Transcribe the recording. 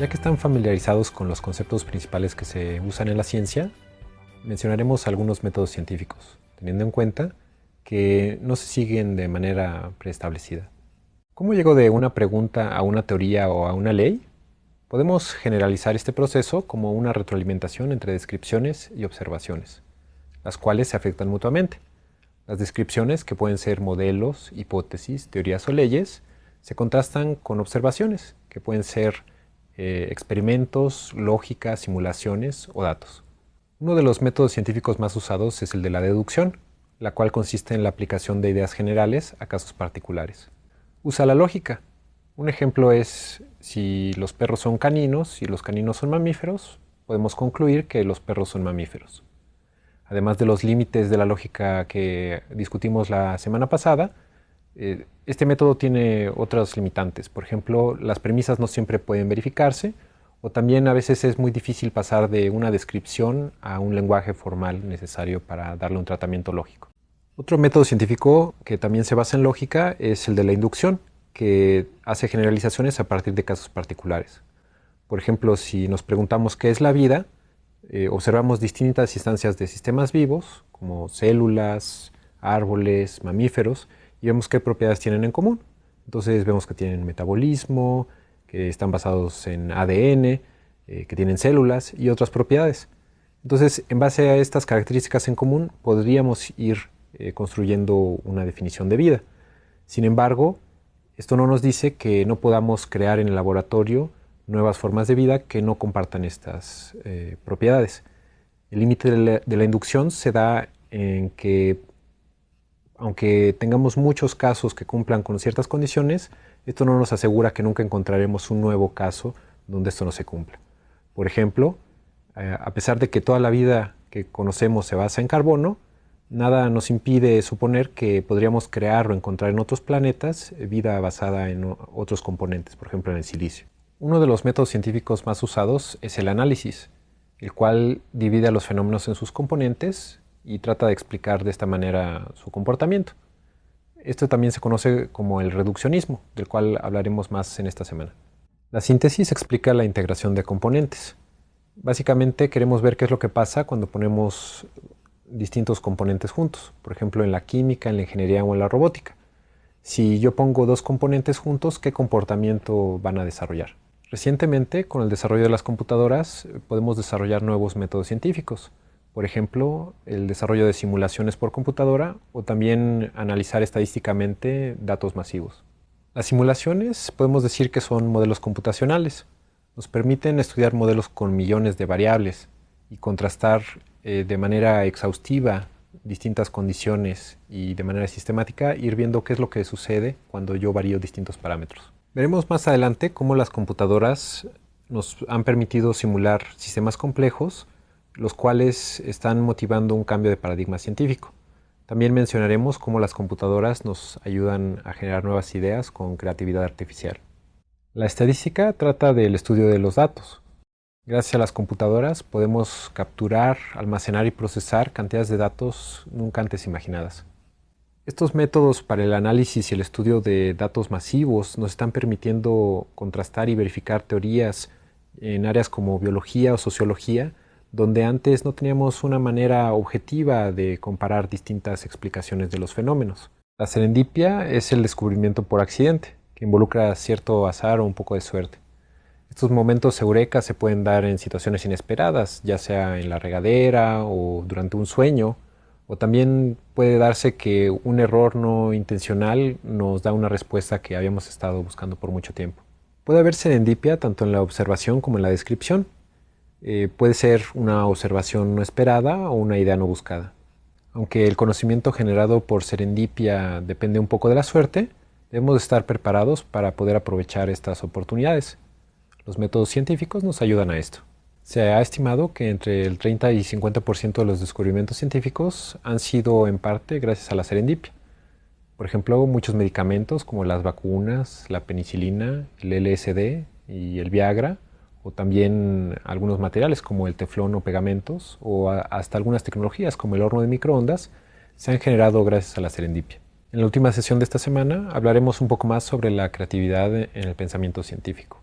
Ya que están familiarizados con los conceptos principales que se usan en la ciencia, mencionaremos algunos métodos científicos, teniendo en cuenta que no se siguen de manera preestablecida. ¿Cómo llego de una pregunta a una teoría o a una ley? Podemos generalizar este proceso como una retroalimentación entre descripciones y observaciones, las cuales se afectan mutuamente. Las descripciones, que pueden ser modelos, hipótesis, teorías o leyes, se contrastan con observaciones, que pueden ser experimentos, lógica, simulaciones o datos. Uno de los métodos científicos más usados es el de la deducción, la cual consiste en la aplicación de ideas generales a casos particulares. Usa la lógica. Un ejemplo es, si los perros son caninos y los caninos son mamíferos, podemos concluir que los perros son mamíferos. Además de los límites de la lógica que discutimos la semana pasada, este método tiene otras limitantes. Por ejemplo, las premisas no siempre pueden verificarse, o también a veces es muy difícil pasar de una descripción a un lenguaje formal necesario para darle un tratamiento lógico. Otro método científico que también se basa en lógica es el de la inducción, que hace generalizaciones a partir de casos particulares. Por ejemplo, si nos preguntamos qué es la vida, observamos distintas instancias de sistemas vivos, como células, árboles, mamíferos, y vemos qué propiedades tienen en común. Entonces vemos que tienen metabolismo, que están basados en ADN, que tienen células y otras propiedades. Entonces, en base a estas características en común, podríamos ir construyendo una definición de vida. Sin embargo, esto no nos dice que no podamos crear en el laboratorio nuevas formas de vida que no compartan estas propiedades. El límite de la inducción se da en que, aunque tengamos muchos casos que cumplan con ciertas condiciones, esto no nos asegura que nunca encontraremos un nuevo caso donde esto no se cumpla. Por ejemplo, a pesar de que toda la vida que conocemos se basa en carbono, nada nos impide suponer que podríamos crear o encontrar en otros planetas vida basada en otros componentes, por ejemplo en el silicio. Uno de los métodos científicos más usados es el análisis, el cual divide a los fenómenos en sus componentes y trata de explicar de esta manera su comportamiento. Esto también se conoce como el reduccionismo, del cual hablaremos más en esta semana. La síntesis explica la integración de componentes. Básicamente queremos ver qué es lo que pasa cuando ponemos distintos componentes juntos, por ejemplo en la química, en la ingeniería o en la robótica. Si yo pongo dos componentes juntos, ¿qué comportamiento van a desarrollar? Recientemente, con el desarrollo de las computadoras, podemos desarrollar nuevos métodos científicos. Por ejemplo, el desarrollo de simulaciones por computadora o también analizar estadísticamente datos masivos. Las simulaciones podemos decir que son modelos computacionales. Nos permiten estudiar modelos con millones de variables y contrastar de manera exhaustiva distintas condiciones y de manera sistemática ir viendo qué es lo que sucede cuando yo varío distintos parámetros. Veremos más adelante cómo las computadoras nos han permitido simular sistemas complejos, los cuales están motivando un cambio de paradigma científico. También mencionaremos cómo las computadoras nos ayudan a generar nuevas ideas con creatividad artificial. La estadística trata del estudio de los datos. Gracias a las computadoras podemos capturar, almacenar y procesar cantidades de datos nunca antes imaginadas. Estos métodos para el análisis y el estudio de datos masivos nos están permitiendo contrastar y verificar teorías en áreas como biología o sociología, donde antes no teníamos una manera objetiva de comparar distintas explicaciones de los fenómenos. La serendipia es el descubrimiento por accidente, que involucra cierto azar o un poco de suerte. Estos momentos eureka se pueden dar en situaciones inesperadas, ya sea en la regadera o durante un sueño, o también puede darse que un error no intencional nos da una respuesta que habíamos estado buscando por mucho tiempo. Puede haber serendipia tanto en la observación como en la descripción. Puede ser una observación no esperada o una idea no buscada. Aunque el conocimiento generado por serendipia depende un poco de la suerte, debemos estar preparados para poder aprovechar estas oportunidades. Los métodos científicos nos ayudan a esto. Se ha estimado que entre el 30 y 50% de los descubrimientos científicos han sido en parte gracias a la serendipia. Por ejemplo, muchos medicamentos como las vacunas, la penicilina, el LSD y el Viagra, o también algunos materiales como el teflón o pegamentos, o hasta algunas tecnologías como el horno de microondas, se han generado gracias a la serendipia. En la última sesión de esta semana hablaremos un poco más sobre la creatividad en el pensamiento científico.